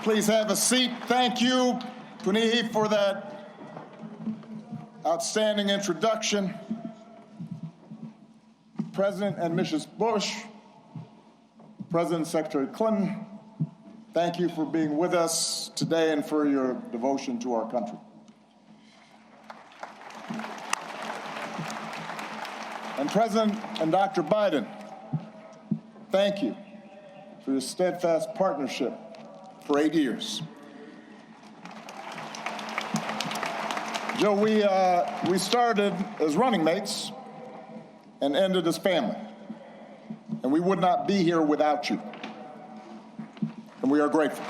Please have a seat. Thank you, Punihi, for that outstanding introduction. President and Mrs. Bush, President and Secretary Clinton, thank you for being with us today and for your devotion to our country. And President and Dr. Biden, thank you for your steadfast partnership for 8 years. Joe, we started as running mates and ended as family, and we would not be here without you, and we are grateful.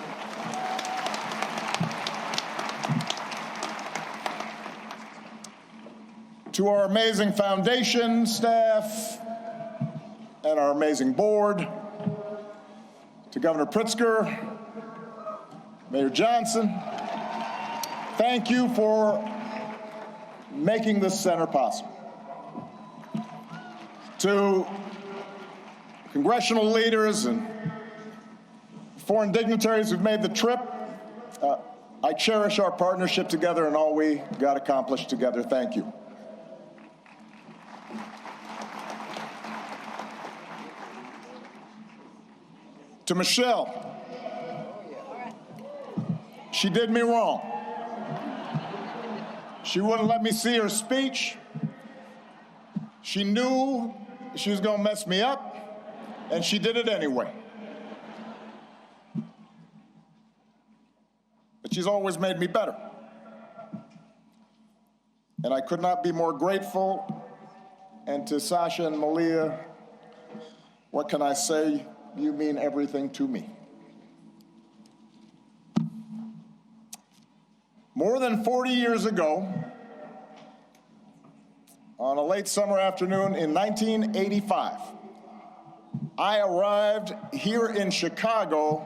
To our amazing foundation staff and our amazing board, to Governor Pritzker, Mayor Johnson, thank you for making this center possible. To congressional leaders and foreign dignitaries who've made the trip, I cherish our partnership together and all we got accomplished together. Thank you. To Michelle, she did me wrong. She wouldn't let me see her speech. She knew she was going to mess me up, and she did it anyway. But she's always made me better. And I could not be more grateful. And to Sasha and Malia, what can I say? You mean everything to me. More than 40 years ago, on a late summer afternoon in 1985, I arrived here in Chicago,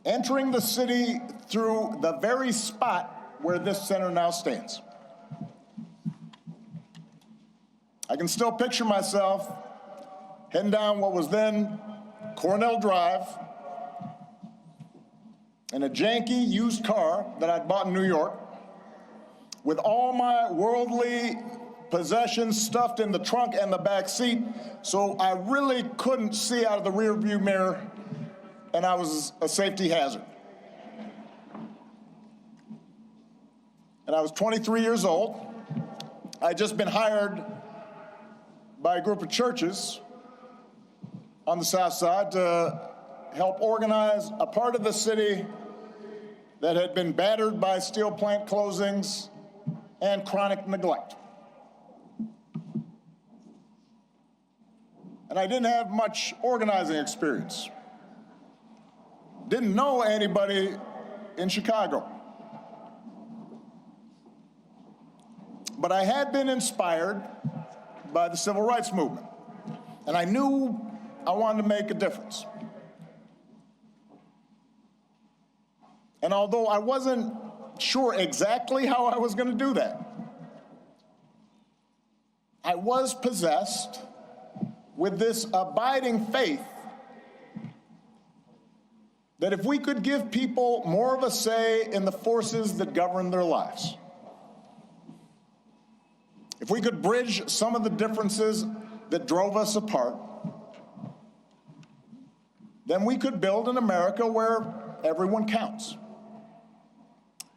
entering the city through the very spot where this center now stands. I can still picture myself heading down what was then Cornell Drive in a janky used car that I'd bought in New York, with all my worldly possessions stuffed in the trunk and the back seat, so I really couldn't see out of the rearview mirror, and I was a safety hazard. And I was 23 years old. I'd just been hired by a group of churches on the South Side to help organize a part of the city that had been battered by steel plant closings and chronic neglect. And I didn't have much organizing experience. Didn't know anybody in Chicago. But I had been inspired by the civil rights movement, and I knew I wanted to make a difference. And although I wasn't sure exactly how I was going to do that, I was possessed with this abiding faith that if we could give people more of a say in the forces that govern their lives, if we could bridge some of the differences that drove us apart, then we could build an America where everyone counts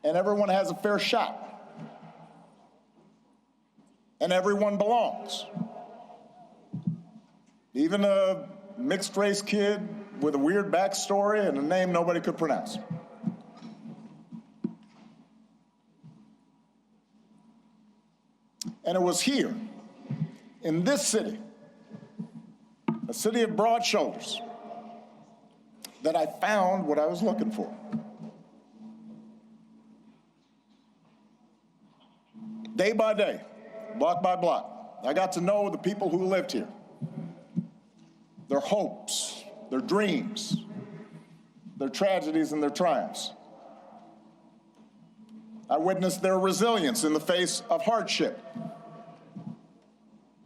and everyone has a fair shot and everyone belongs. Even a mixed-race kid with a weird backstory and a name nobody could pronounce. And it was here, in this city, a city of broad shoulders, that I found what I was looking for. Day by day, block by block, I got to know the people who lived here, their hopes, their dreams, their tragedies and their triumphs. I witnessed their resilience in the face of hardship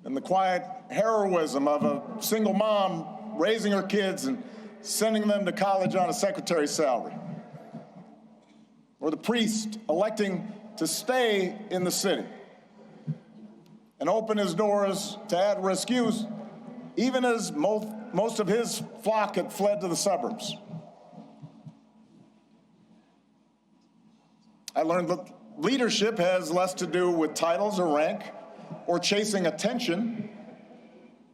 and the quiet heroism of a single mom raising her kids and sending them to college on a secretary's salary, or the priest electing to stay in the city and open his doors to at-risk youth, even as most of his flock had fled to the suburbs. I learned that leadership has less to do with titles or rank or chasing attention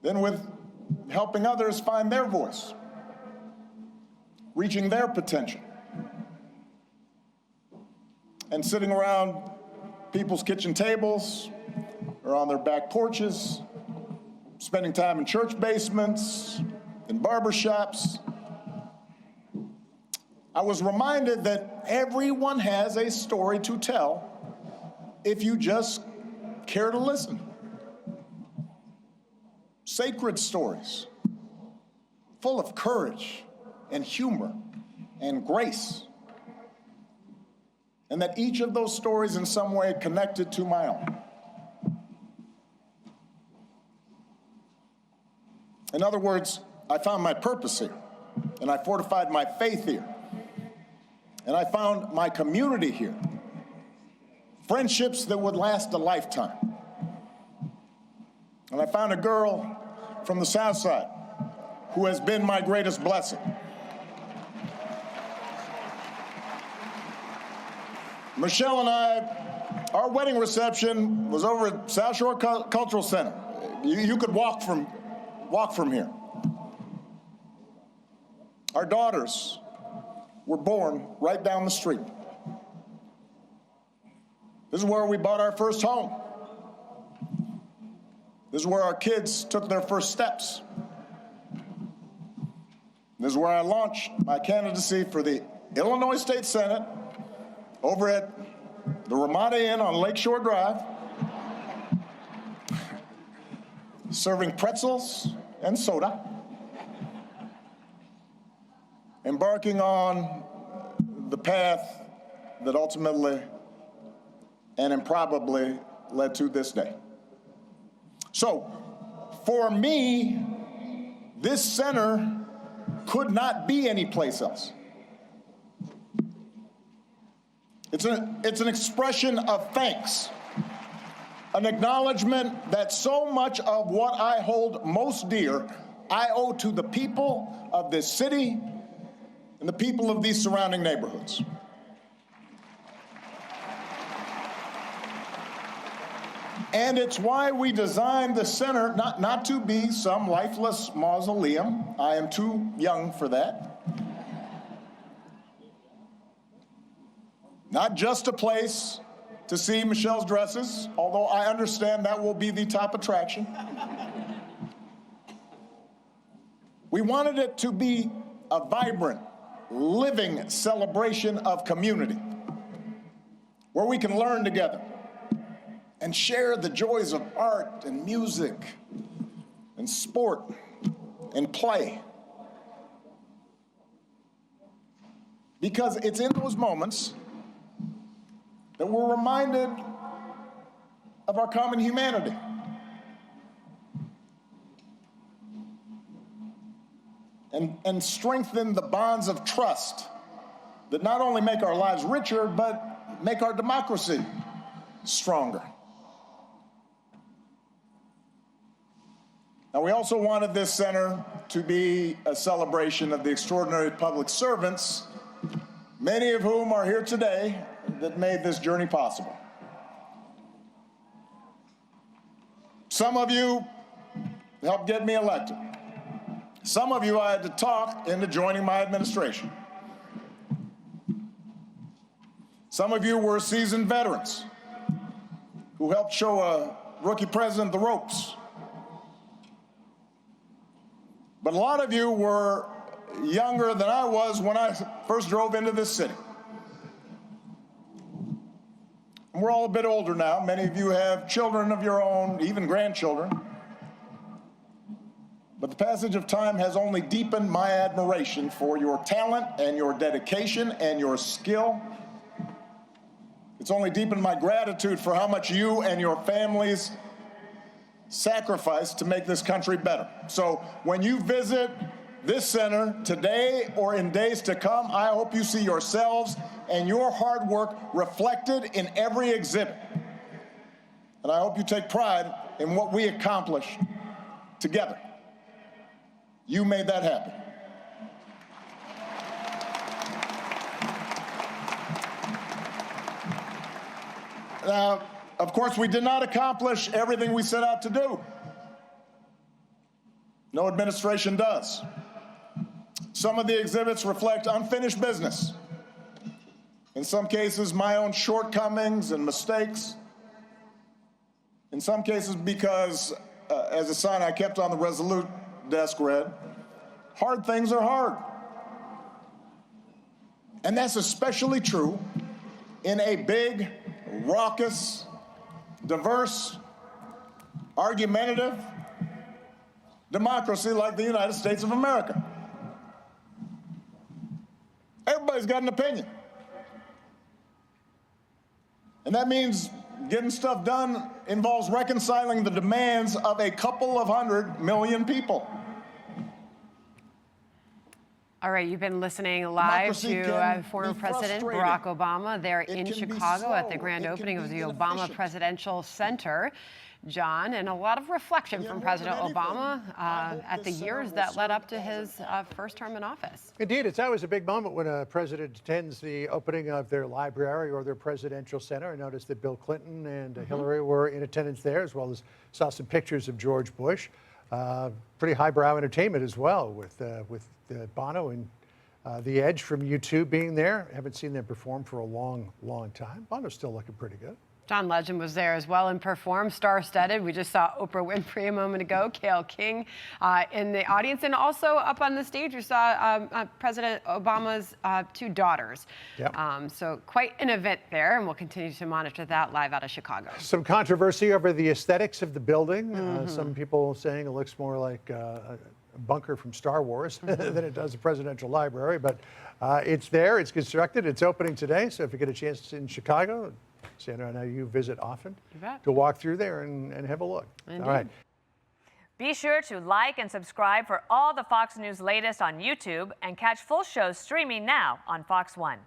than with helping others find their voice, reaching their potential, and sitting around people's kitchen tables or on their back porches, spending time in church basements, in barbershops. I was reminded that everyone has a story to tell if you just care to listen. Sacred stories, full of courage and humor and grace, and that each of those stories in some way connected to my own. In other words, I found my purpose here, and I fortified my faith here, and I found my community here, friendships that would last a lifetime. And I found a girl from the South Side who has been my greatest blessing. Michelle and I, our wedding reception was over at South Shore Cultural Center. You could walk from here. Our daughters were born right down the street. This is where we bought our first home. This is where our kids took their first steps. This is where I launched my candidacy for the Illinois State Senate over at the Ramada Inn on Lakeshore Drive, serving pretzels and soda, embarking on the path that ultimately and improbably led to this day. So, for me, this center could not be anyplace else. It's an expression of thanks, an acknowledgement that so much of what I hold most dear I owe to the people of this city and the people of these surrounding neighborhoods. And it's why we designed the center not to be some lifeless mausoleum. I am too young for that. Not just a place to see Michelle's dresses, although I understand that will be the top attraction. We wanted it to be a vibrant, living celebration of community, where we can learn together and share the joys of art and music and sport and play. Because it's in those moments that we're reminded of our common humanity. And strengthen the bonds of trust that not only make our lives richer, but make our democracy stronger. Now, we also wanted this center to be a celebration of the extraordinary public servants, many of whom are here today, that made this journey possible. Some of you helped get me elected. Some of you I had to talk into joining my administration. Some of you were seasoned veterans who helped show a rookie president the ropes. But a lot of you were younger than I was when I first drove into this city. And we're all a bit older now. Many of you have children of your own, even grandchildren. But the passage of time has only deepened my admiration for your talent and your dedication and your skill. It's only deepened my gratitude for how much you and your families sacrificed to make this country better. So when you visit this center today or in days to come, I hope you see yourselves and your hard work reflected in every exhibit. And I hope you take pride in what we accomplished together. You made that happen. Now, of course, we did not accomplish everything we set out to do. No administration does. Some of the exhibits reflect unfinished business. In some cases, my own shortcomings and mistakes. In some cases, because, as a sign I kept on the Resolute desk read, hard things are hard. And that's especially true in a big, raucous, diverse, argumentative democracy like the United States of America. Everybody's got an opinion. And that means getting stuff done involves reconciling the demands of a couple of 100 million people. All right, you've been listening live to former President Barack Obama there in Chicago at the grand opening of the Obama Presidential Center. John, and a lot of reflection from President Obama at the years that led up to his first term in office. Indeed, it's always a big moment when a president attends the opening of their library or their presidential center. I noticed that Bill Clinton and Hillary were in attendance there, as well as saw some pictures of George Bush. Pretty highbrow entertainment as well, with Bono and The Edge from U2 being there. Haven't seen them perform for a long, long time. Bono's still looking pretty good. John Legend was there as well and performed, star-studded. We just saw Oprah Winfrey a moment ago, Gayle King in the audience. And also up on the stage, we saw President Obama's two daughters. Yep. So quite an event there, and we'll continue to monitor that live out of Chicago. Some controversy over the aesthetics of the building. Some people saying it looks more like a bunker from Star Wars than it does a presidential library. But it's there, it's constructed, it's opening today. So if you get a chance in Chicago, Sandra, I know you visit often. Go walk through there and have a look. Indeed. All right. Be sure to like and subscribe for all the Fox News latest on YouTube and catch full shows streaming now on Fox One.